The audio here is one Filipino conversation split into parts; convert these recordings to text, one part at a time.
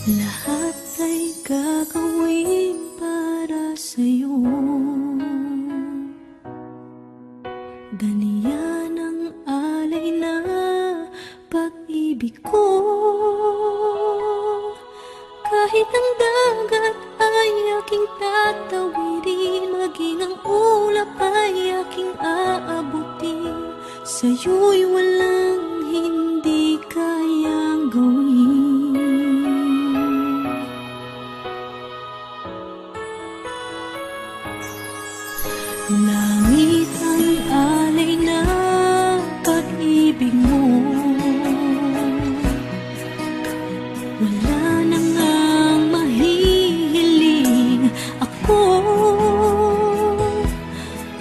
Lahat ay gagawin para sa'yo. Ganiyan ang alay na pag-ibig ko. Kahit ang dagat ay aking tatawirin, maging ang ulap ay aking aabutin, sa'yo'y walang hindi kayang gawin. Langit ang alay na pag-ibig mo. Wala na ngang mahihiling ako.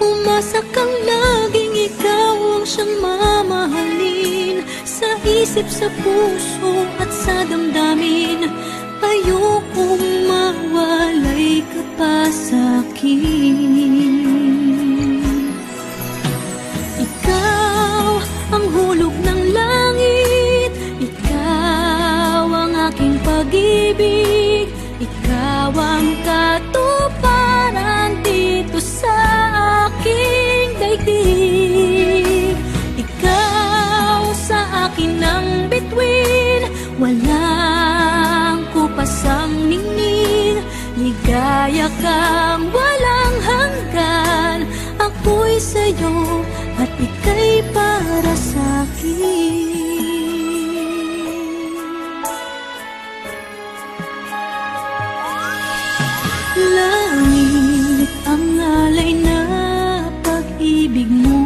Umasa kang laging ikaw ang siyang mamahalin, sa isip, sa puso at sa damdamin. Ayokong mawalay ka pa sa'kin. Ikaw ang hulog ng langit, ikaw ang aking pag-ibig, ikaw ang katuparan dito sa aking daigdig. Ikaw sa akin ang bituin, walang kupasang ningning. Ligaya kang walang hanggan, ako'y sa'yo at ika'y para sa'kin. Langit ang alay na pag-ibig mo.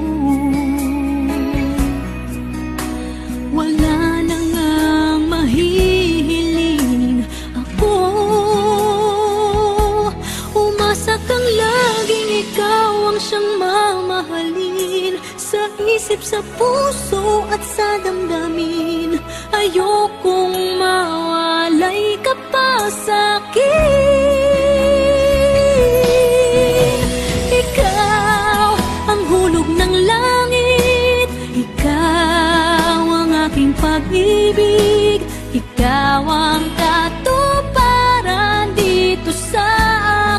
Wala na ngang mahihiling ako. Umasa kang laging ikaw ang siyang mamahalin, sa isip, sa puso at sa damdamin. Ayokong mawalay ka pa sa'kin. Ikaw ang hulog ng langit, ikaw ang aking pag-ibig, ikaw ang katuparan dito sa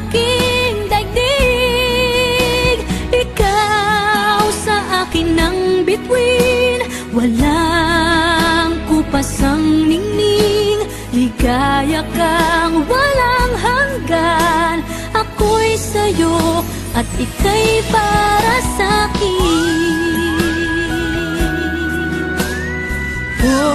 aking daigdig. Ikaw sa akin ang bituin, walang kupasang ningning. Ligaya kang walang hanggan, ako'y sa'yo at ika'y para sa'kin. Oh,